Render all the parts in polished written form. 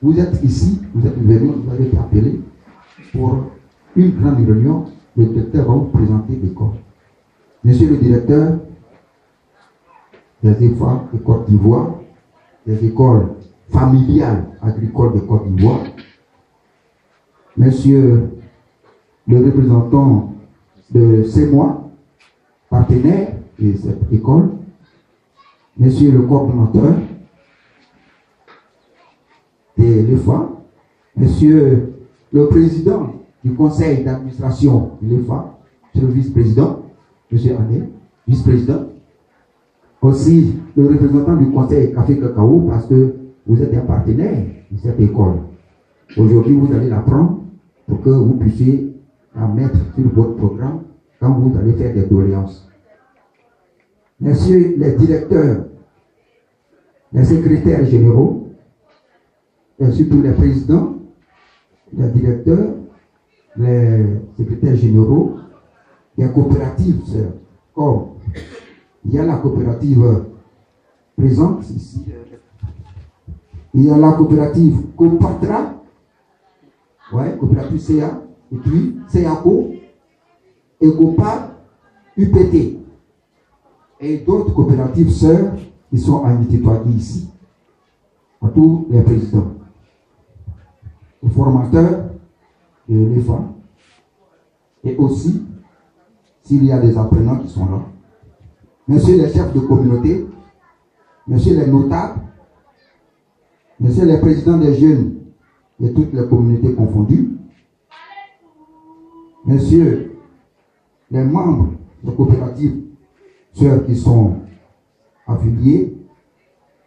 vous êtes ici, vous êtes venus, vous avez été appelés pour une grande réunion. Le directeur va vous présenter l'école. Monsieur le directeur des EFA de Côte d'Ivoire, des écoles familiales agricoles de Côte d'Ivoire, monsieur le représentant de CEMOA, partenaire de cette école, monsieur le coordonnateur de l'EFA, monsieur le président du conseil d'administration de l'EFA, monsieur le vice-président, monsieur Ané, vice-président, aussi le représentant du conseil Café Cacao, parce que vous êtes un partenaire de cette école. Aujourd'hui, vous allez l'apprendre pour que vous puissiez la mettre sur votre programme quand vous allez faire des doléances. Messieurs les directeurs, les secrétaires généraux, et surtout les présidents, les directeurs, les secrétaires généraux, les coopératives, comme il y a la coopérative présente ici, il y a la coopérative Copatra, ouais, coopérative CA, et puis CAO, ECOPA, UPT, et d'autres coopératives sœurs qui sont invitées ici, à tous les présidents, les formateurs de l'EFA, et aussi, s'il y a des apprenants qui sont là, messieurs les chefs de communauté, messieurs les notables, messieurs les présidents des jeunes de toutes les communautés confondues, messieurs les membres de coopératives, ceux qui sont affiliés,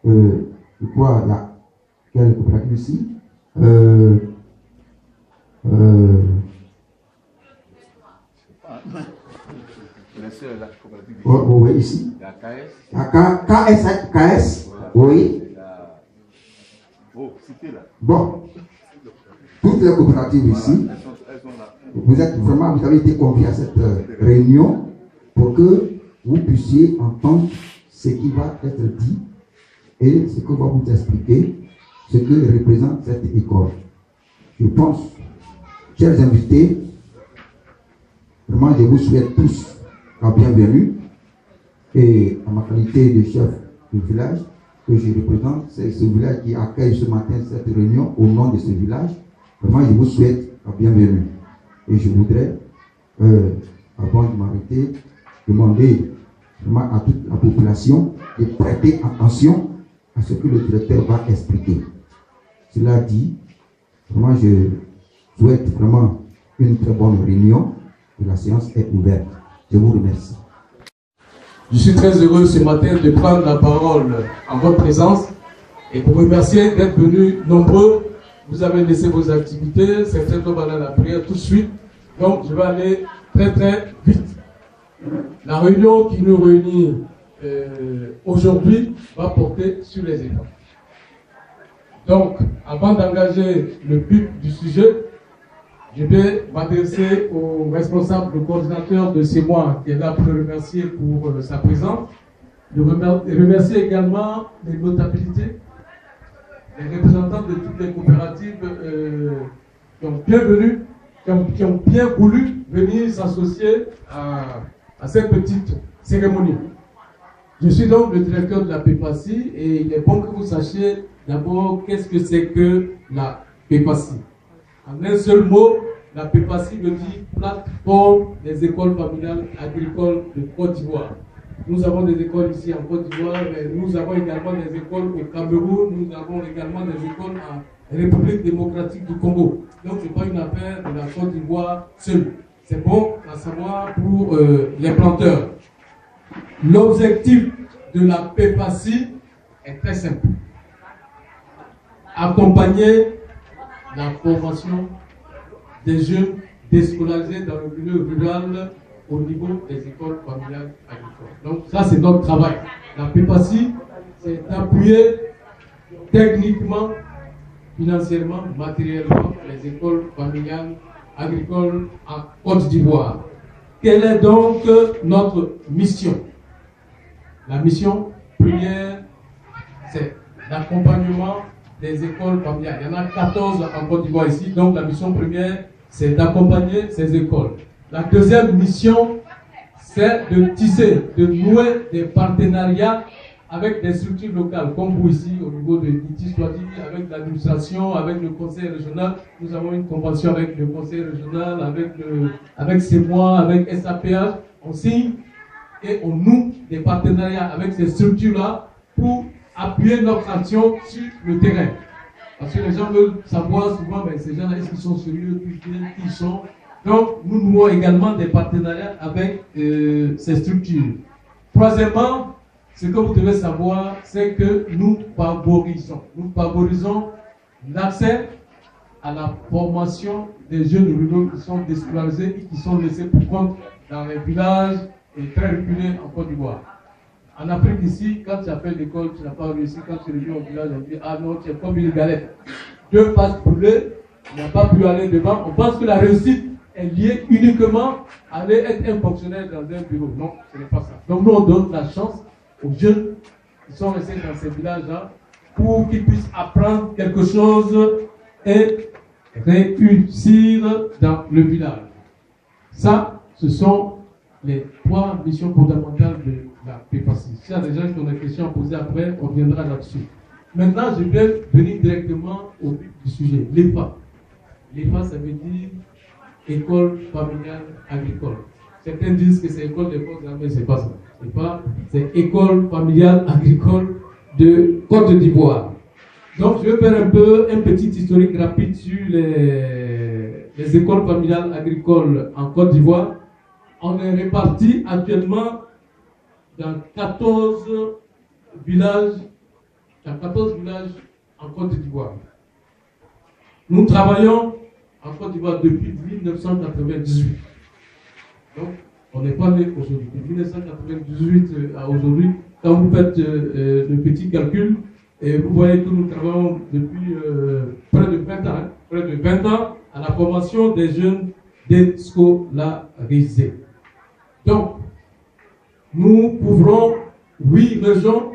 je crois il y a quelle coopérative ici, oui, ici. KS, oui. Bon, toutes les coopératives ici, vous avez été conviés à cette réunion pour que vous puissiez entendre ce qui va être dit et ce que va vous expliquer, ce que représente cette école. Je pense, chers invités, vraiment je vous souhaite tous la bienvenue et en ma qualité de chef du village que je représente, c'est ce village qui accueille ce matin cette réunion au nom de ce village. Vraiment je vous souhaite la bienvenue et je voudrais, avant de m'arrêter, demander vraiment à toute la population de prêter attention à ce que le directeur va expliquer. Cela dit, vraiment je souhaite vraiment une très bonne réunion et la séance est ouverte. Je vous remercie. Je suis très heureux ce matin de prendre la parole en votre présence et pour vous remercier d'être venus nombreux. Vous avez laissé vos activités, certains vont aller à la prière tout de suite. Donc je vais aller très très vite. La réunion qui nous réunit aujourd'hui va porter sur les écoles. Donc, avant d'engager le but du sujet, je vais m'adresser au responsable, le coordinateur de CEMOA qui est là pour le remercier pour sa présence. Je remercie également les notabilités, les représentants de toutes les coopératives qui ont bien venu, qui ont bien voulu venir s'associer à cette petite cérémonie. Je suis donc le directeur de la PEPACI et il est bon que vous sachiez d'abord qu'est-ce que c'est que la PEPACI. En un seul mot, la PEPACI veut dire plateforme des écoles familiales agricoles de Côte d'Ivoire. Nous avons des écoles ici en Côte d'Ivoire, mais nous avons également des écoles au Cameroun, nous avons également des écoles en République démocratique du Congo. Donc ce n'est pas une affaire de la Côte d'Ivoire seule. C'est bon à savoir pour les planteurs. L'objectif de la PEPACI est très simple. Accompagner la formation des jeunes déscolarisés dans le milieu rural au niveau des écoles familiales agricoles. Donc ça c'est notre travail. La PEPACI, c'est d'appuyer techniquement, financièrement, matériellement les écoles familiales agricoles en Côte d'Ivoire. Quelle est donc notre mission? La mission première, c'est l'accompagnement des écoles familiales. Il y en a 14 en Côte d'Ivoire ici. Donc la mission première, c'est d'accompagner ces écoles. La deuxième mission, c'est de tisser, de nouer des partenariats avec des structures locales, comme vous ici, au niveau de Niti Swati, avec l'administration, avec le conseil régional. Nous avons une convention avec le conseil régional, avec CEMOA, avec SAPH. On signe et on noue des partenariats avec ces structures-là pour appuyer notre action sur le terrain. Parce que les gens veulent savoir souvent, ben, ces gens-là, est-ce qu'ils sont sérieux, qui ils sont. Donc, nous nouons également des partenariats avec ces structures. Troisièmement, ce que vous devez savoir, c'est que nous favorisons l'accès à la formation des jeunes ruraux qui sont déscolarisés et qui sont laissés pour compte dans les villages et très reculés en Côte d'Ivoire. En Afrique ici, quand tu as fait l'école, tu n'as pas réussi, quand tu reviens au village, on dit, ah non, tu es comme une galette. 2 passes brûlées, tu n'as pas pu aller devant. On pense que la réussite est liée uniquement à aller être un fonctionnaire dans un bureau. Non, ce n'est pas ça. Donc nous, on donne la chance aux jeunes qui sont restés dans ces villages-là pour qu'ils puissent apprendre quelque chose et réussir dans le village. Ça, ce sont les 3 missions fondamentales de la PEPACI. S'il y a des gens qui ont des questions à poser après, on viendra là-dessus. Maintenant, je vais venir directement au but du sujet. L'EFA. L'EFA, ça veut dire École familiale agricole. Certains disent que c'est École des forces armées, c'est pas ça. C'est pas, c'est École familiale agricole de Côte d'Ivoire. Donc, je vais faire un petit historique rapide sur les écoles familiales agricoles en Côte d'Ivoire. On est répartis actuellement dans 14 villages en Côte d'Ivoire. Nous travaillons en Côte d'Ivoire depuis 1998. Donc, on n'est pas né aujourd'hui. De 1998 à aujourd'hui, quand vous faites le petit calcul, et vous voyez que nous travaillons depuis près de 20 ans, près de 20 ans à la formation des jeunes déscolarisés. Donc, nous couvrons 8 régions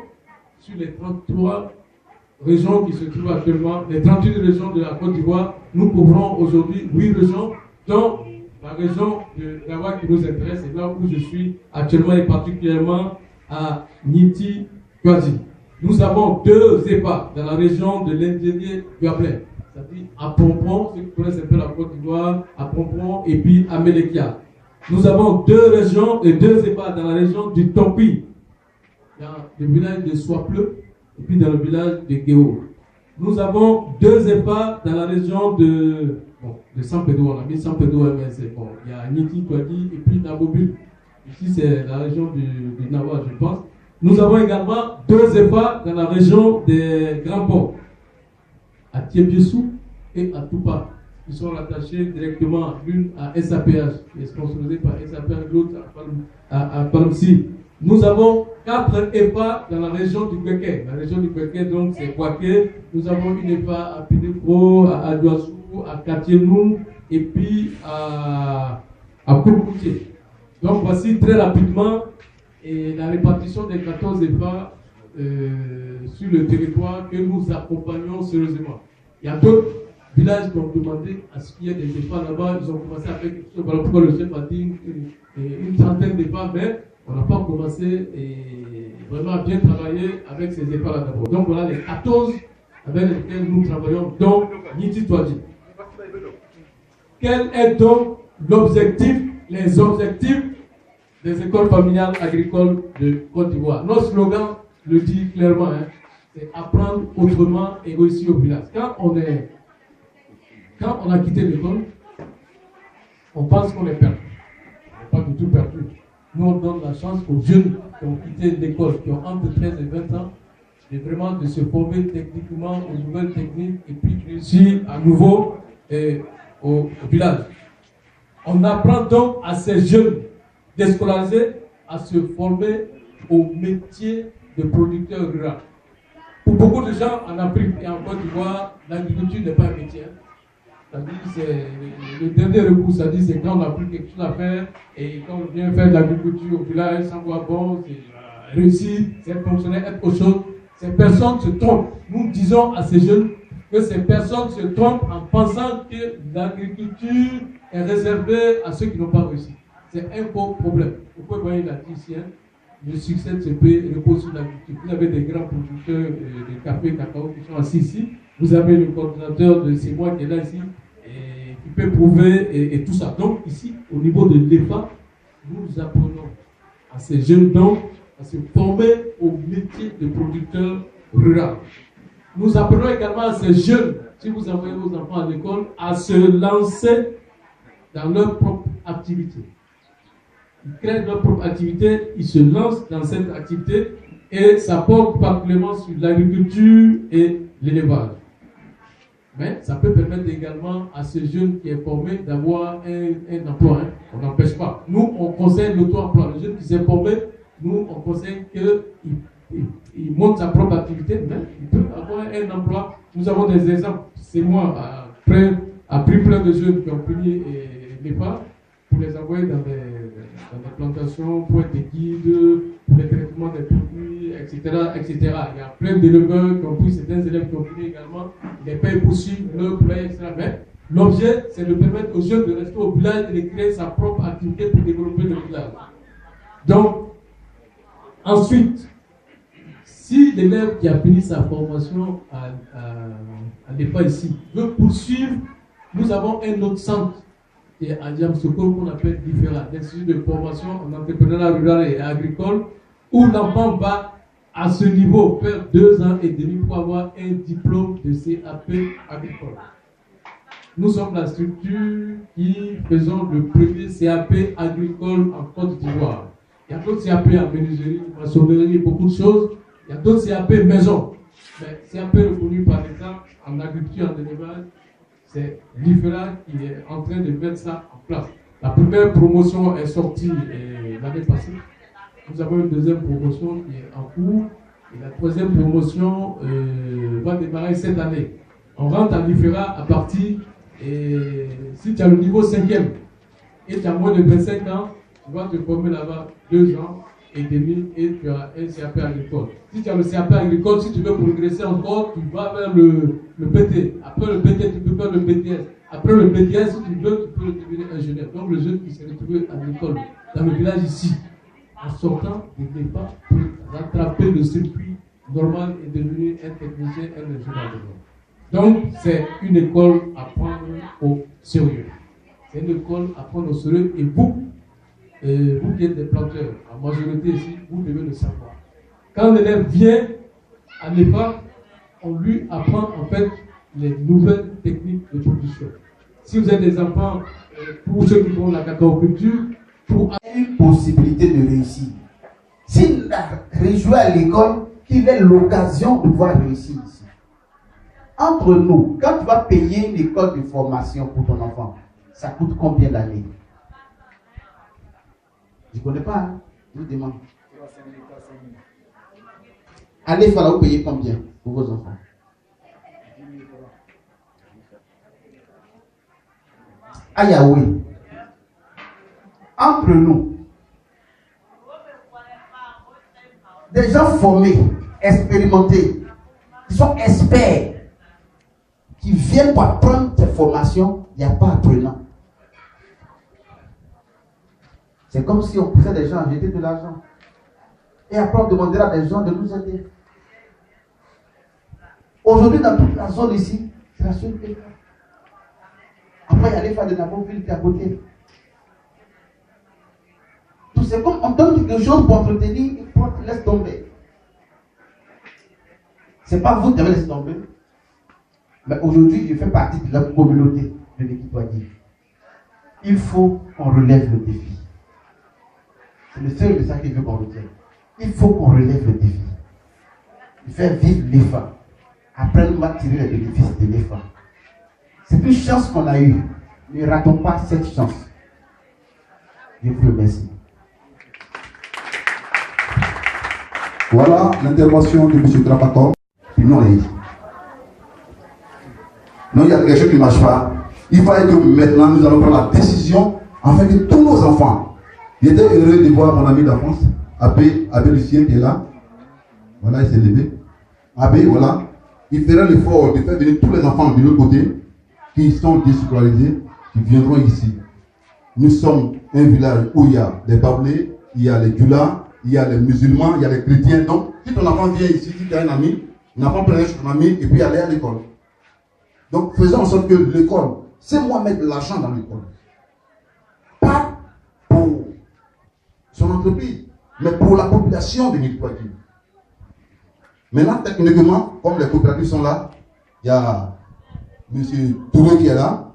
sur les 33 régions qui se trouvent actuellement, les 38 régions de la Côte d'Ivoire. Nous couvrons aujourd'hui 8 régions, dont la région de Gawa qui nous intéresse, et là où je suis actuellement et particulièrement à Niti Swati. Nous avons 2 EPA dans la région de l'ingénieur Guablin, c'est-à-dire à Pompon, ceux qui connaissent un peu la Côte d'Ivoire, à Pompon et puis à Mélékia. Nous avons 2 régions et 2 EPA dans la région du Tonkui, dans le village de Soipleu et puis dans le village de Guéo. Nous avons 2 EPA dans la région de Sampedou. On a mis Sampedou, mais c'est bon. Il y a Niti Swati et puis Nabobul. Ici, c'est la région du Nawa, je pense. Nous avons également 2 EPA dans la région des Grands Ports, à Tiebiessou et à Toupa. Ils sont rattachés directement, l'une à SAPH, qui est sponsorisée par SAPH, l'autre à Palmsi. Nous avons 4 EPA dans la région du Kweke. La région du Kweke, donc, c'est Kwake. Nous avons une EPA à Pinepro, à Adouassou, à Katienou, et puis à Koukoutié. Donc, voici très rapidement la répartition des 14 EPA sur le territoire que nous accompagnons sérieusement. Il y a d'autres villages qui ont demandé à ce qu'il y ait des EPA là-bas. Ils ont commencé à faire quelque chose. Voilà pourquoi le chef a dit une trentaine d'EPA, mais on n'a pas commencé vraiment à bien travailler avec ces EPA là d'abord. Donc voilà les 14 avec lesquels nous travaillons, donc Niti Swati. Quel est donc les objectifs des écoles familiales agricoles de Côte d'Ivoire? Notre slogan le dit clairement, c'est apprendre autrement et réussir au village. Quand on a quitté l'école, on pense qu'on est perdu. On n'est pas du tout perdu. Nous, on donne la chance aux jeunes qui ont quitté l'école, qui ont entre 13 et 20 ans, de se former techniquement aux nouvelles techniques et puis réussir à nouveau au village. On apprend donc à ces jeunes déscolarisés à se former au métier de producteur rural. Pour beaucoup de gens en Afrique et en Côte d'Ivoire, l'agriculture n'est pas un métier. C'est-à-dire, c'est le dernier recours, c'est-à-dire c'est quand on n'a plus quelque chose à faire et quand on vient faire de l'agriculture au village, sans voir bon, c'est réussir, c'est fonctionnaire, être autre chose. ces personnes se trompent. Nous disons à ces jeunes que ces personnes se trompent en pensant que l'agriculture est réservée à ceux qui n'ont pas réussi. C'est un gros problème. Vous pouvez voir, il a dit ici, le succès de ce pays repose sur l'agriculture. Vous avez des grands producteurs de café, cacao qui sont assis ici. Vous avez le coordinateur de C'est moi qui est là ici, et qui peut prouver et tout ça. Donc ici, au niveau de l'EFA, nous apprenons à ces jeunes donc à se former au métier de producteur rural. Nous apprenons également à ces jeunes, si vous envoyez vos enfants à l'école, à se lancer dans leur propre activité. Ils créent leur propre activité, ils se lancent dans cette activité et ça porte particulièrement sur l'agriculture et l'élevage. Mais ça peut permettre également à ce jeune qui est formé d'avoir un emploi. Hein. On n'empêche pas. Nous, on conseille l'auto-emploi. Le jeune qui s'est formé, nous, on conseille qu'il monte sa propre activité, mais il peut avoir un emploi. Nous avons des exemples. C'est moi, après plein de jeunes qui ont fini l'EFA, pour les envoyer dans des plantations, pour être des guides, pour le traitement des produits, etc., etc. Il y a plein d'éleveurs qui ont pris certains élèves qui ont fini également, ils les payent pour suivre leur play, etc. Mais l'objet, c'est de permettre aux jeunes de rester au village et de créer sa propre activité pour développer le village. Donc, ensuite, si l'élève qui a fini sa formation à l'EFA ici veut poursuivre, nous avons un autre centre qui est à Diamsoko qu'on appelle l'IFERA, l'Institut de formation en entrepreneuriat rural et agricole, où l'enfant va à ce niveau faire 2 ans et demi pour avoir un diplôme de CAP agricole. Nous sommes la structure qui faisons le premier CAP agricole en Côte d'Ivoire. Il y a d'autres CAP en menuiserie, maçonnerie, beaucoup de choses. Il y a d'autres CAP maison. Mais CAP reconnu par l'État en agriculture, en élevage, c'est l'IFERA qui est en train de mettre ça en place. La première promotion est sortie l'année passée. Nous avons une deuxième promotion qui est en cours. Et la troisième promotion va démarrer cette année. On rentre à l'IFERA à partir, si tu as le niveau 5e et tu as moins de 25 ans, tu vas te former là-bas 2 ans et demi et tu as un CAP agricole. Si tu as le CAP agricole, si tu veux progresser encore, tu vas vers le BT. Après le BT, tu peux faire le BTS. Après le BTS, si tu veux, tu peux devenir ingénieur. Donc le jeune qui s'est retrouvé à l'école, dans le village ici, en sortant, il n'est pas pour rattraper le circuit normal et devenir un technicien, un ingénieur. Donc c'est une école à prendre au sérieux. C'est une école à prendre au sérieux et vous qui êtes des planteurs, en majorité ici, vous devez le savoir. Quand l'élève vient à l'EFA, on lui apprend en fait les nouvelles techniques de production. Si vous êtes des enfants, pour ceux qui font la cacaoculture, pour une possibilité de réussir. S'il a réjoui à l'école, qu'il ait l'occasion de pouvoir réussir ici. Entre nous, quand tu vas payer une école de formation pour ton enfant, ça coûte combien l'année? Je ne connais pas, hein? Je vous demande. Allez, il faudra vous payer combien pour vos enfants? Ah Yahweh. Entre nous, des gens formés, expérimentés, qui sont experts, qui viennent pour apprendre cette formation, il n'y a pas apprenant. C'est comme si on poussait des gens à jeter de l'argent. Et après on demandera à des gens de nous aider. Aujourd'hui, dans toute la zone ici, c'est la seule école. Après, il y a les femmes de Nabonville qui est à côté. Tout c'est comme on donne quelque chose pour entretenir, et pour laisse tomber. Ce n'est pas vous qui avez laissé tomber. Mais aujourd'hui, je fais partie de la communauté de l'équipe Wadi. Il faut qu'on relève le défi. C'est le seul message qu'il veut qu'on retienne. Il faut qu'on relève le défi. Faire vivre l'EFA. Après, nous allons tirer les bénéfices de l'EFA. C'est une chance qu'on a eue. Ne ratons pas cette chance. Je vous remercie. Voilà l'intervention de M. Trapator. Puis non, il y a quelque chose qui ne marche pas. Il fallait que maintenant nous allons prendre la décision afin que tous nos enfants. J'étais heureux de voir mon ami d'enfance, Abbé Lucien qui est là. Voilà, il s'est levé. AB, voilà, il fera l'effort de faire venir tous les enfants de l'autre côté qui sont déscolarisés, qui viendront ici. Nous sommes un village où il y a des Baoulés, il y a les Djoula, il y a les musulmans, il y a les chrétiens. Donc, si ton enfant vient ici, si tu as un ami, l'enfant prend son ami et puis aller à l'école. Donc, faisons en sorte que l'école, c'est moi mettre de l'argent dans l'école. Pas pour son entreprise, mais pour la population de Nitouadi. Maintenant, techniquement, comme les coopératives sont là, il y a M. Touré qui est là.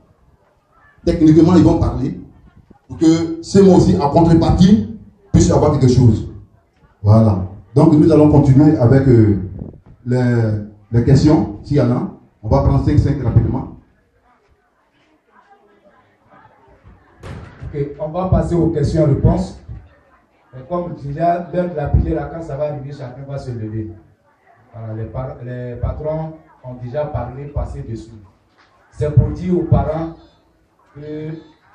Techniquement, ils vont parler pour que ces mots aussi, en contrepartie, puissent avoir quelque chose. Voilà. Donc, nous allons continuer avec les questions, s'il y en a. On va prendre 5 rapidement. Ok, on va passer aux questions-réponses. Comme déjà, l'heure de la prière, quand ça va arriver, chacun va se lever. Voilà, les patrons ont déjà parlé, passé dessus. C'est pour dire aux parents que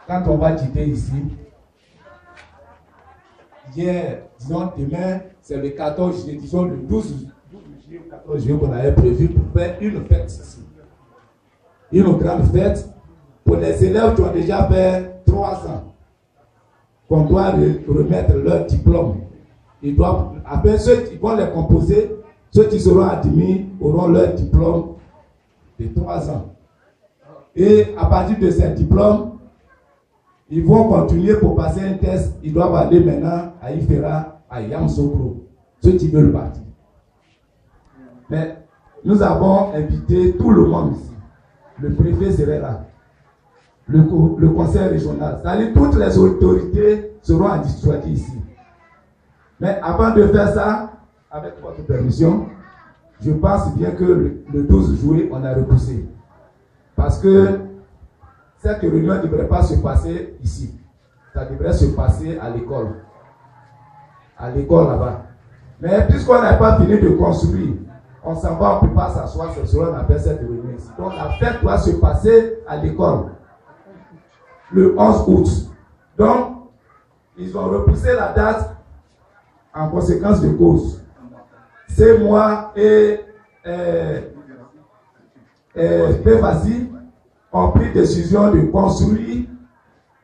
quand on va quitter ici, hier, disons demain, c'est le 14 juillet, disons le 12 juillet ou 14 juillet qu'on avait prévu pour faire une fête ici. Une grande fête pour les élèves qui ont déjà fait 3 ans. Qu'on doit remettre leur diplôme. Ils doivent, après ceux qui vont les composer, ceux qui seront admis auront leur diplôme de 3 ans. Et à partir de ces diplômes, ils vont continuer pour passer un test. Ils doivent aller maintenant à Ifera, à Yamsokro, ceux qui veulent partir. Mais nous avons invité tout le monde ici. Le préfet serait là. Le conseil régional, c'est-à-dire toutes les autorités seront à discuter ici. Mais avant de faire ça, avec votre permission, je pense bien que le 12 juillet, on a repoussé. Parce que cette réunion ne devrait pas se passer ici. Ça devrait se passer à l'école. À l'école là-bas. Mais puisqu'on n'a pas fini de construire, on s'en va, on ne peut pas s'asseoir, c'est ce qu'on appelle cette réunion ici. Donc la fête doit se passer à l'école. Le 11 août. Donc, ils ont repoussé la date en conséquence de cause. C'est moi et Pévasi ont pris décision de construire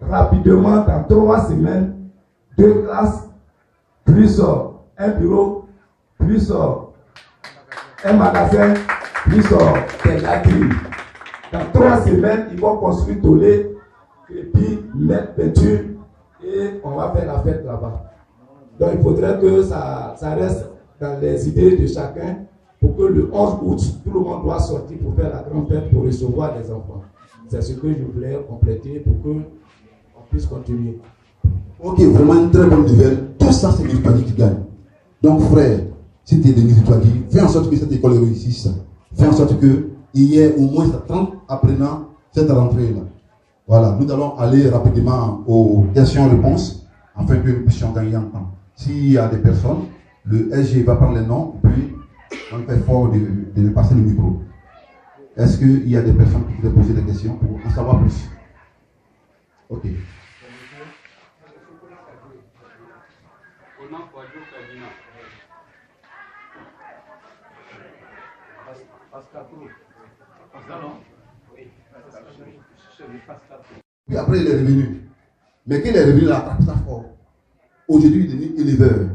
rapidement dans 3 semaines 2 classes, plus un bureau, plus un magasin, plus des latrines. Dans 3 semaines, ils vont construire Tolé, et puis mettre peinture et on va faire la fête là-bas. Donc il faudrait que ça reste dans les idées de chacun pour que le 11 août, tout le monde doit sortir pour faire la grande fête pour recevoir les enfants. C'est ce que je voulais compléter pour qu'on puisse continuer. Ok, vraiment une très bonne nouvelle. Tout ça, c'est Nitouadi qui gagne. Donc frère, si tu es de Nitouadi, fais en sorte que cette école réussisse. Fais en sorte qu'il y ait au moins 30 apprenants cette rentrée-là. Voilà, nous allons aller rapidement aux questions-réponses afin que nous puissions gagner en temps. S'il y a des personnes, le SG va prendre les noms, puis on fait fort de passer le micro. Est-ce qu'il y a des personnes qui voudraient poser des questions pour en savoir plus? Ok. Puis après, il est revenu. Mais qu'il est revenu là, attrape ça fort. Aujourd'hui, il est devenu éleveur.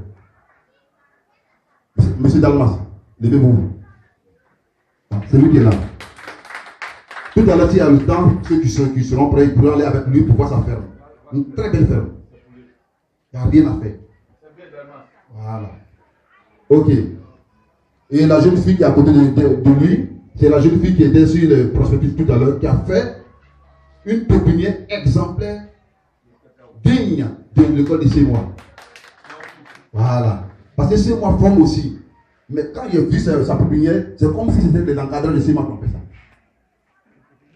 Monsieur Dalmas, levez-vous. C'est lui qui est là. Tout à l'heure, s'il y a le temps, ceux qui seront prêts, ils pourront aller avec lui pour voir sa ferme. Une très belle ferme. Il n'y a rien à faire. Voilà. Ok. Et la jeune fille qui est à côté de lui, c'est la jeune fille qui était sur le prospectus tout à l'heure, qui a fait une pépinière exemplaire, digne de l'école de C-Moi. Voilà. Parce que C-Moi forme aussi. Mais quand il a vu sa pépinière, c'est comme si c'était des encadrants de C-Moi qui ont fait ça.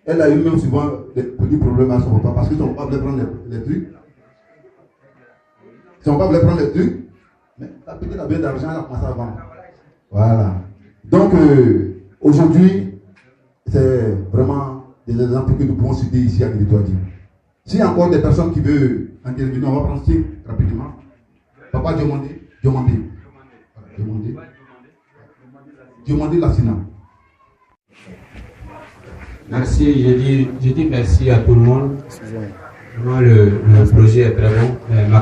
Elle a eu même souvent des petits problèmes à son papa parce que son papa voulait prendre les trucs. Son papa voulait prendre les trucs, mais la petite a bien d'argent, elle a commencé à vendre. Voilà. Donc, aujourd'hui, c'est vraiment des exemples que nous pouvons citer ici à Nitouadi. S'il y a encore des personnes qui veulent intervenir, on va prendre 5 rapidement. Papa Diomandé. Demandez la Sénat. Merci, je dis merci à tout le monde. Moi, le projet est très bon. Ma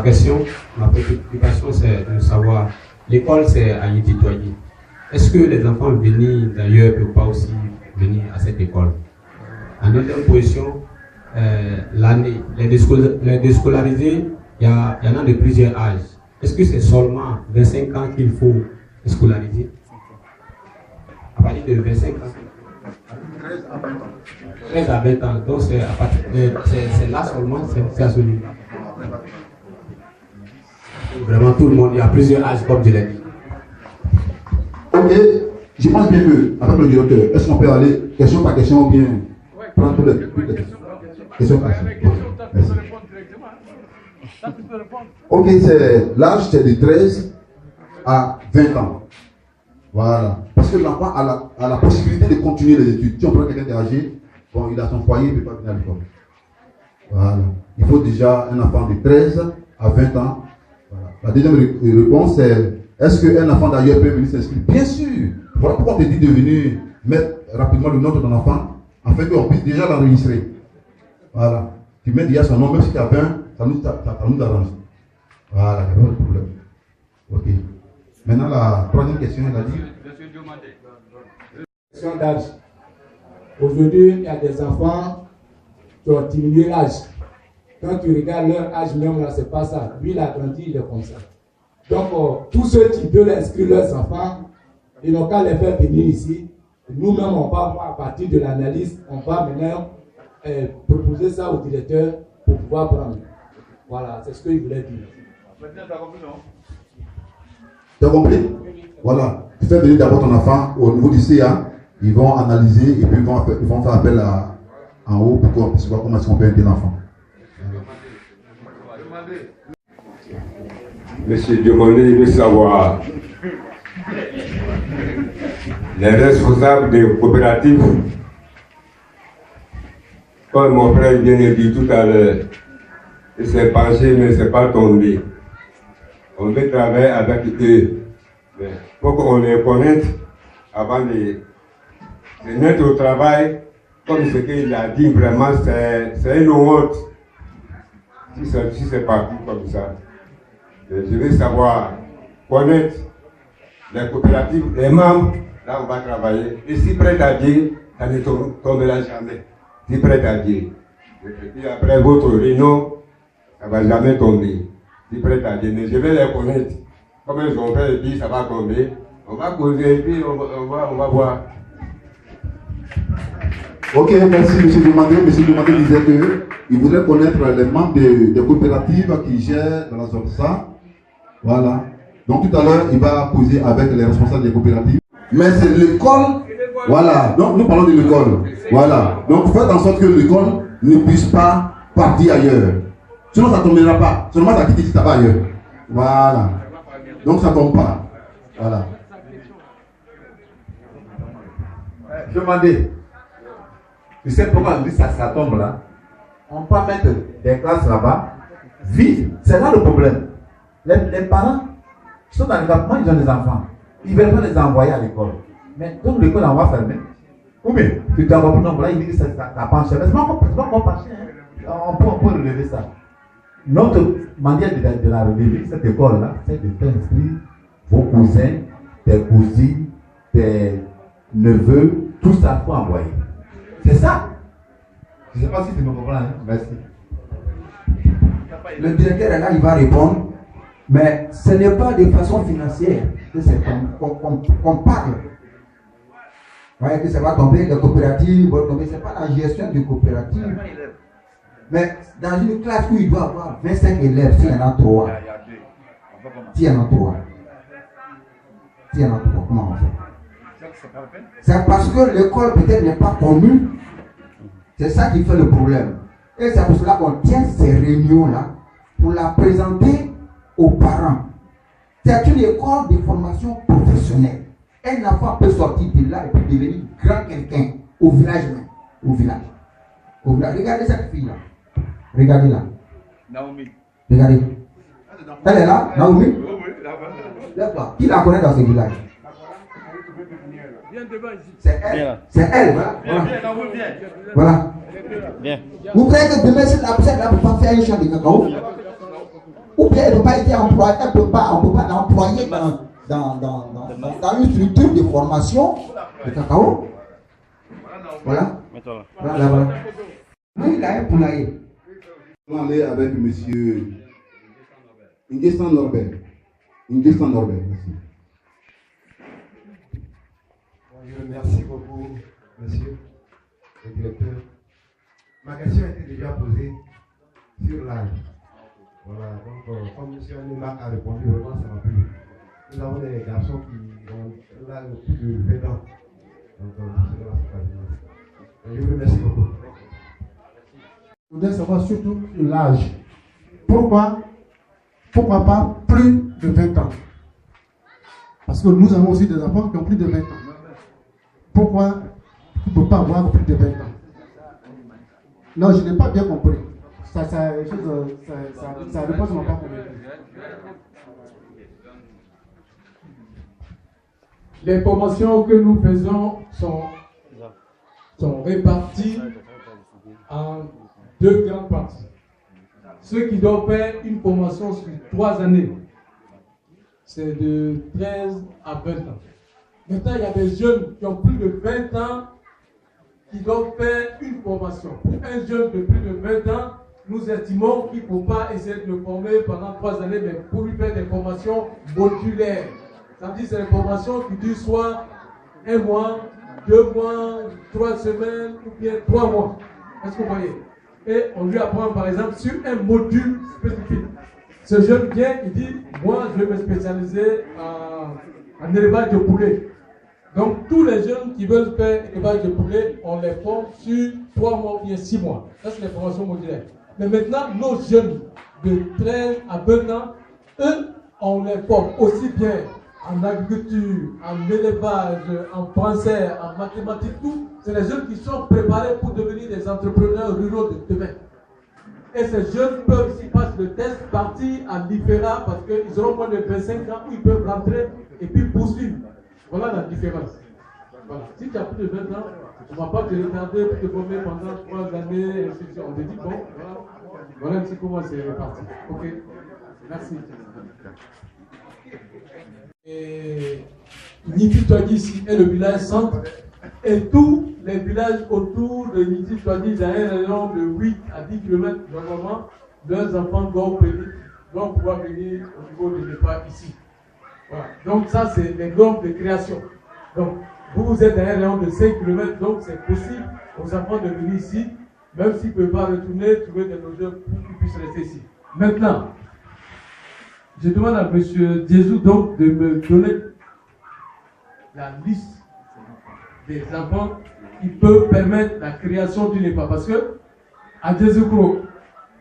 préoccupation, c'est de savoir, l'école, c'est à y tutoyer. Est-ce que les enfants venus d'ailleurs ne peuvent pas aussi venir à cette école? En deuxième position, les déscolarisés, il y en a de plusieurs âges. Est-ce que c'est seulement 25 ans qu'il faut scolariser? À partir de 25 ans. 13 à 20 ans. Donc c'est là seulement, c'est à ce niveau. Vraiment tout le monde, il y a plusieurs âges comme je l'ai dit. Ok, je pense bien que, avec le directeur, est-ce qu'on peut aller question par question ou bien prendre toutes les questions par question? Ok, l'âge c'est de 13 à 20 ans. Voilà. Parce que l'enfant a la possibilité de continuer les études. Si on prend quelqu'un qui est âgé, bon, il a son foyer, il ne peut pas venir à l'école. Voilà. Il faut déjà un enfant de 13 à 20 ans. Voilà. La deuxième réponse c'est, est-ce qu'un enfant d'ailleurs peut venir s'inscrire? Bien sûr. Voilà pourquoi on te dit de venir mettre rapidement le nom de ton enfant, afin qu'on puisse déjà l'enregistrer. Voilà. Tu mets déjà son nom, même si tu as 20, ça nous arrange. Voilà, il n'y a pas de problème. Ok. Maintenant, la troisième question, elle a dit. Question d'âge. Aujourd'hui, il y a des enfants qui ont diminué l'âge. Quand tu regardes leur âge même, là, c'est pas ça. Lui, il a grandi, il est comme ça. Donc, tous ceux qui veulent inscrire leurs enfants, ils n'ont qu'à les faire venir ici. Nous-mêmes, on va voir à partir de l'analyse, on va maintenant proposer ça au directeur pour pouvoir prendre. Voilà, c'est ce qu'il voulait dire. Tu as compris? Voilà. Tu fais venir d'abord ton enfant au niveau du CA, ils vont analyser et puis ils vont faire appel en haut pour qu'on puisse voir comment est-ce qu'on peut aider l'enfant. Monsieur Diomandé, il veut savoir les responsables des coopératives, comme mon frère vient de dire tout à l'heure, il s'est penché mais c'est pas tombé. On veut travailler avec eux. Mais pour qu'on les connaisse avant de mettre au travail, comme ce qu'il a dit, vraiment, c'est une honte. Si c'est parti comme ça. Je veux savoir, connaître les coopératives, les membres, là on va travailler. Et si prêt à dire, ça ne tombera jamais. Si prêt à dire. Et puis après votre réunion, ça ne va jamais tomber. Si prêt à dire, mais je vais les connaître. Comme ils ont fait et puis ça va tomber. On va causer et puis on va voir. Ok, merci M. Demandé. M. Demandé disait qu'il voudrait connaître les membres des coopératives qui gèrent dans la zone ça. Voilà. Donc tout à l'heure, il va causer avec les responsables des coopératives. Mais c'est l'école. Voilà. Donc nous parlons de l'école. Voilà. Donc faites en sorte que l'école ne puisse pas partir ailleurs. Sinon ça ne tombera pas. Seulement ça quitte ici, ça va ailleurs. Voilà. Donc ça ne tombe pas. Voilà. Je demandais. Tu sais pourquoi on dit ça tombe là? On peut mettre des classes là-bas, vides. C'est là le problème. Les parents qui sont dans le département, ils ont des enfants. Ils ne veulent pas les envoyer à l'école. Mais donc l'école, on va fermer. Ou bien, tu t'envoies pour nous, là, il dit que ça penche. Mais ce n'est pas encore penché. On peut relever ça. Notre manière de la relever, cette école-là, c'est de t'inscrire vos cousins, tes cousines, tes neveux, tout ça, il faut envoyer. C'est ça. Je ne sais pas si tu me comprends. Hein? Merci. Le directeur est là, il va répondre. Mais ce n'est pas de façon financière que c'est qu'on parle. Vous voyez que ça va tomber, les coopératives vont tomber. Ce n'est pas la gestion des coopératives. Mais dans une classe où il doit avoir 25 élèves, s'il y en a 3. S'il y en a 3. Comment on fait? C'est parce que l'école peut-être n'est pas commune. C'est ça qui fait le problème. Et c'est pour cela qu'on tient ces réunions-là pour la présenter aux parents. C'est une école de formation professionnelle. Un enfant peut sortir de là et puis devenir grand quelqu'un au village même. Au village. Regardez cette fille-là. Regardez-la. Naomi. Regardez. Elle est là, Naomi. Lève-toi. Qui la connaît dans ce village? C'est elle. C'est elle, voilà. Voilà. Bien. Vous croyez que demain, si la personne ne peut pas faire un champ de cacao, ou bien elle ne peut pas être employée, on ne peut pas l'employer dans une structure de formation de cacao. Voilà. Voilà. Lui, il a un poulailler. On va aller avec monsieur Nguessan Norbert. Merci. Merci beaucoup, monsieur le directeur. Ma question a été déjà posée sur l'âge. Voilà, donc comme monsieur Anima a répondu, vraiment ça m'a plu. Nous avons des garçons qui ont l'âge de plus de 20 ans. Donc, c'est là je vous remercie beaucoup. Je voudrais savoir surtout l'âge. Pourquoi pas plus de 20 ans? Parce que nous avons aussi des enfants qui ont plus de 20 ans. Pourquoi on ne peut pas avoir plus de 20 ans? Non, je n'ai pas bien compris. Ça repose mon pas convaincu. Les formations que nous faisons sont réparties en deux grandes parties. Ceux qui doivent faire une formation sur 3 années, c'est de 13 à 20 ans. Maintenant, il y a des jeunes qui ont plus de 20 ans qui doivent faire une formation. Pour un jeune de plus de 20 ans, nous estimons qu'il ne faut pas essayer de le former pendant 3 années, mais pour lui faire des formations modulaires. Ça veut dire que c'est des formations qui durent soit 1 mois, 2 mois, 3 semaines ou bien 3 mois. Est-ce que vous voyez? Et on lui apprend par exemple sur un module spécifique. Ce jeune vient, il dit, moi je vais me spécialiser en élevage de poulet. Donc tous les jeunes qui veulent faire élevage de poulet, on les forme sur 3 mois ou bien 6 mois. Ça c'est les formations modulaires. Mais maintenant, nos jeunes de 13 à 20 ans, eux, on les forme aussi bien en agriculture, en élevage, en français, en mathématiques, tout. C'est les jeunes qui sont préparés pour devenir des entrepreneurs ruraux de demain. Et ces jeunes peuvent, s'ils passent le test, partir à l'IFERA parce qu'ils auront moins de 25 ans où ils peuvent rentrer et puis poursuivre. Voilà la différence. Voilà. Si tu as plus de 20 ans, on ne va pas te retarder pour te former pendant 3 années, et ainsi de suite. On te dit, bon, voilà un petit comment c'est réparti. Ok. Merci. Et Niti-Touadji ici est le village centre et tous les villages autour de Niti-Touadji, dans un rayon de 8 à 10 km normalement, leurs enfants doivent pouvoir venir au niveau de l'EPA ici. Voilà. Donc ça c'est les normes de création. Donc vous êtes dans un rayon de 5 km, donc c'est possible aux enfants de venir ici, même s'ils ne peuvent pas retourner, trouver des logeurs pour qu'ils puissent rester ici. Maintenant, je demande à M. Jésus donc de me donner la liste des enfants qui peuvent permettre la création d'une EPA. Parce que à Jésus-Christ,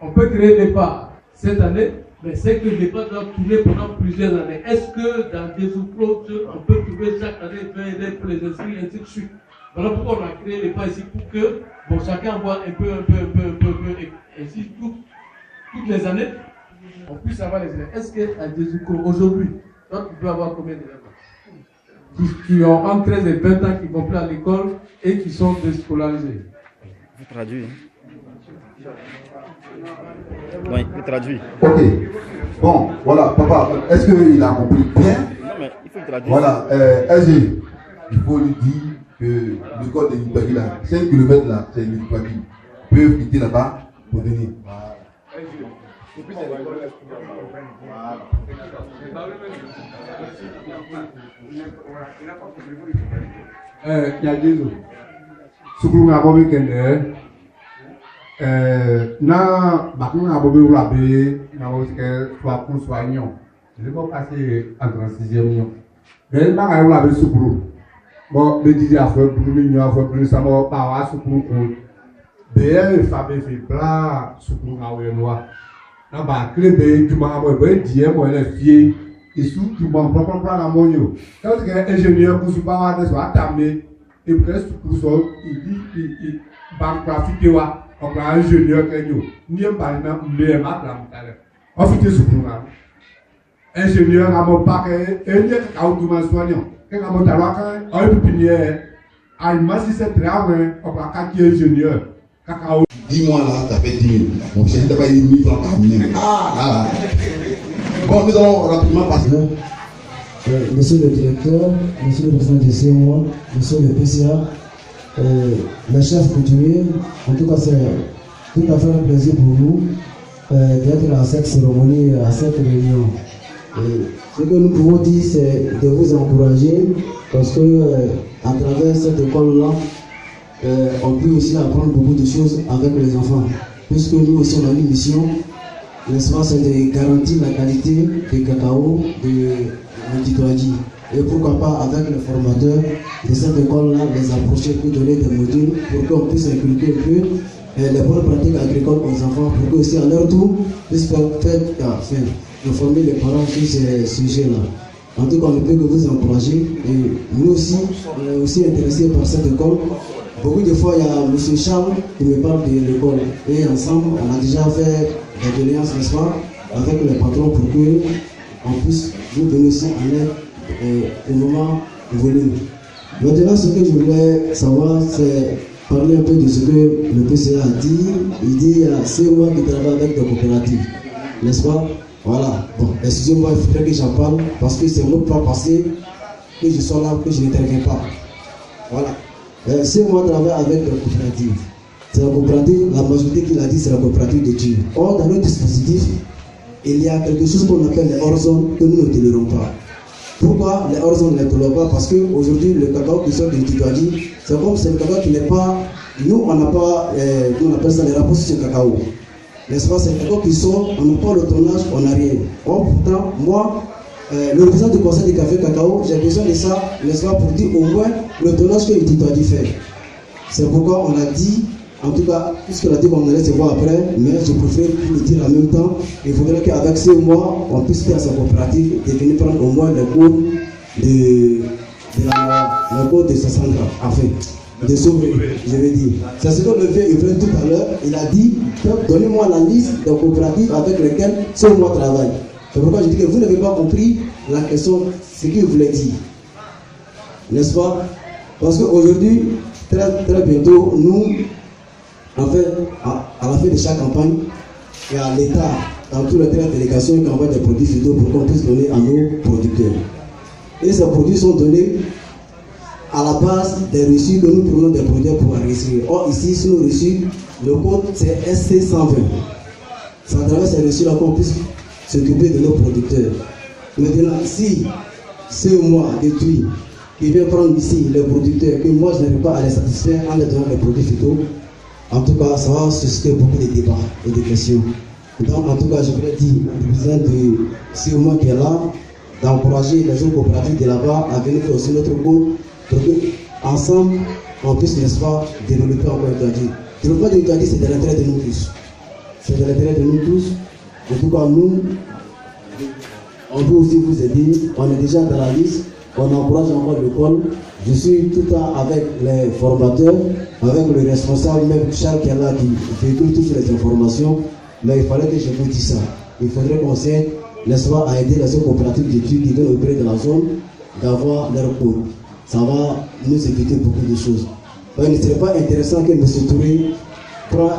on peut créer l'EPA cette année, mais c'est que l'EPA doit tourner pendant plusieurs années. Est-ce que dans Jésus-Christ, on peut trouver chaque année 20 élèves pour les inscrire, et ainsi de suite? Voilà pourquoi on a créé l'EPA ici, pour que chacun voit un peu, et ainsi toutes les années, on puisse avoir les élèves. Est-ce qu'à Jésus-Christ, aujourd'hui, toi, tu peux avoir combien d'élèves qui ont entre 13 et 20 ans, qui vont plus à l'école et qui sont déscolarisés? Je traduis. Oui, il traduit. Ok. Bon, voilà, papa, est-ce qu'il a compris bien? Non, mais il faut le traduire. Voilà, SG, il faut lui dire que le code de Nitouadji là, 5 km là, c'est Nitouadji. Ils peuvent quitter là-bas pour venir. Il y a des autres. Sukulu nga bobe kende na bakulu nga bobe ulabe na osike soit pour soignant. Je vais passer en 36e lion. Mais ba nga ulabe sukulu. Bon, le DJ a fait pour nous, a fait pour ça mo pa wa sukulu ko. Be fa be fi bla sukulu nga we noa. Na ba klebe juma mo be die mo le fie. Isu juma propre na mo yo. Quand que ingénieur pour suba wa de so atamé et presque pour ça il banque graphique wa on prend ingénieur kenyo ni en parlement le ma plan en fait sukulu nga ingénieur a mon paquet et ni ka automatisation Quand on a un pépinière, si c'est très bien, on va faire ingénieur. Cacao. Dis-moi là, ça fait 10 000. Mon chien n'a pas eu 1000 francs par minute. Ah. Bon, nous allons rapidement passer. Monsieur le directeur, monsieur le président du CMOA, monsieur le PCA, la chef coutumier, en tout cas c'est tout à fait un plaisir pour nous d'être à cette cérémonie, à cette réunion. Ce que nous pouvons dire, c'est de vous encourager parce que à travers cette école-là, on peut aussi apprendre beaucoup de choses avec les enfants. Puisque nous aussi on a une mission, n'est-ce pas, c'est de garantir la qualité du cacao de Titoadji. Et pourquoi pas avec les formateurs de cette école-là, les approcher pour donner des modules pour qu'on puisse inculquer un peu les bonnes pratiques agricoles aux enfants pour qu'eux aussi à leur tour puissent informer les parents sur ces sujets-là. En tout cas, on ne peut que vous encourager. Et nous aussi, on est aussi intéressés par cette école. Beaucoup de fois, il y a M. Charles qui me parle de l'école. Et ensemble, on a déjà fait des doléances, n'est-ce pas, avec les patrons pour qu'on puisse nous donner aussi en aide au moment venu. Maintenant, ce que je voulais savoir, c'est parler un peu de ce que le PCA a dit. Il dit qu'il y a 6 mois qu'il travaille avec des coopératives, n'est-ce pas? Voilà. Bon, excusez-moi, il faudrait que j'en parle parce que c'est un autre pas passé que je sois là, que je n'interviens pas. Voilà. 6 mois travaille avec des coopératives. C'est la coopérative, la majorité qu'il a dit, c'est la coopérative de Dieu. Or, dans notre dispositif, il y a quelque chose qu'on appelle les hors-zones que nous ne tolérons pas. Pourquoi les hors-zones ne les tolèrent pas? Parce qu'aujourd'hui, le cacao qui sort de Titoadji, c'est comme c'est le cacao qui n'est pas. Nous, on n'a pas, on appelle ça les rapports sur ce cacao. N'est-ce pas? C'est le cacao qui sort, on n'a pas le tonnage, on n'a rien. Or, pourtant, moi, le président du conseil du café cacao, j'ai besoin de ça, n'est-ce pas, pour dire au moins le tonnage que le Titoadji fait. C'est pourquoi on a dit, en tout cas, puisqu'on a dit qu'on allait se voir après, mais je préfère le dire en même temps, il faudrait qu'avec 6 mois, on puisse faire sa coopérative et venir prendre au moins le cours de Sassandra, enfin, de sauver, je veux dire. C'est ce que le vieux Ibrahim tout à l'heure, il a dit, donnez-moi la liste des coopératives avec lesquelles 6 mois travaillent. C'est pourquoi je dis que vous n'avez pas compris la question, ce qu'il voulait dire. N'est-ce pas? Parce qu'aujourd'hui, très bientôt, nous, en fait, à la fin de chaque campagne, il y a l'État, dans toutes les délégations, qui envoie des produits phyto pour qu'on puisse donner à nos producteurs. Et ces produits sont donnés à la base des reçus que nous prenons des produits pour enregistrer. Or, ici, sur nos reçus, le code c'est SC120. C'est à travers ces reçus-là qu'on puisse s'occuper de nos producteurs. Maintenant, si c'est moi, détruit, qui vient prendre ici les producteurs, que moi je n'arrive pas à les satisfaire en leur donnant les produits phyto, en tout cas, ça va susciter beaucoup de débats et de questions. Donc, en tout cas, je voudrais dire au président de CMOA qui est là, d'encourager les autres coopératives de là-bas à venir faire aussi notre cours pour qu'ensemble, on puisse, n'est-ce pas, développer encore le Titoadji. Le développement de Titoadji, c'est de l'intérêt de nous tous. C'est de l'intérêt de nous tous. En tout cas, nous, on veut aussi vous aider. On est déjà dans la liste. On encourage encore l'école. Je suis tout le temps avec les formateurs, avec le responsable, même Charles qui est là, qui véhicule toutes les informations. Mais il fallait que je vous dise ça. Il faudrait qu'on s'aide, n'est-ce pas, à aider les autres coopératives d'études qui viennent auprès de la zone d'avoir leur cours. Ça va nous éviter beaucoup de choses. Il ne serait pas intéressant que M. Touré prenne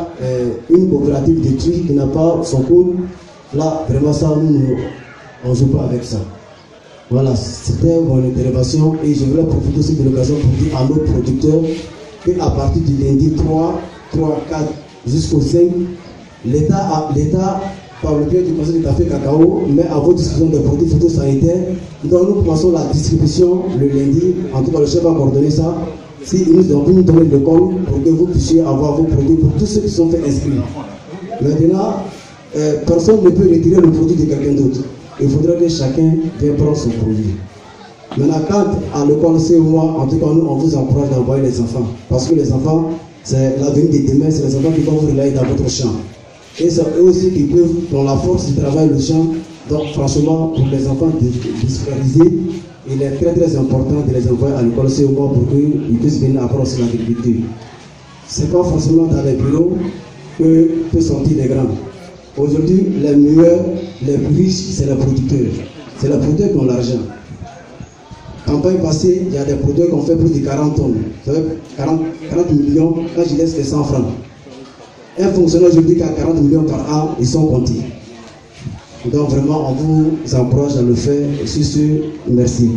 une coopérative d'études qui n'a pas son cours. Là, vraiment, ça, nous, on ne joue pas avec ça. Voilà, c'était mon intervention et je voulais profiter aussi de l'occasion pour dire à nos producteurs qu'à partir du lundi 3, 4 jusqu'au 5, l'État, par le biais du conseil du café cacao, met à votre disposition des produits phytosanitaires. Donc nous commençons la distribution le lundi. En tout cas, le chef va coordonner ça. Si nous nous donner le compte pour que vous puissiez avoir vos produits pour tous ceux qui sont fait inscrits. Maintenant, personne ne peut retirer le produit de quelqu'un d'autre. Il faudrait que chacun vienne prendre son produit. Maintenant, quand à l'école CMOA, en tout cas, nous, on vous encourage d'envoyer les enfants. Parce que les enfants, c'est l'avenir de demain, c'est les enfants qui vont vous relayer dans votre champ. Et c'est eux aussi qui peuvent, dans la force du travail, le champ. Donc, franchement, pour les enfants dyscolarisés, il est très très important de les envoyer à l'école CMOA pour qu'ils puissent venir apprendre aussi l'agriculture. Ce n'est pas forcément dans les bureaux que peut sortir les grands. Aujourd'hui, les meilleurs, les plus riches, c'est les producteurs. C'est les producteurs qui ont l'argent. campagne passée, il y a des produits qu'on fait plus de 40 tonnes. Vous savez, 40 millions, quand je laisse que 100 francs. Un fonctionnaire, je dis qu'à 40 millions par an, ils sont comptés. Donc vraiment, on vous encourage à le faire. Et sur ce, merci.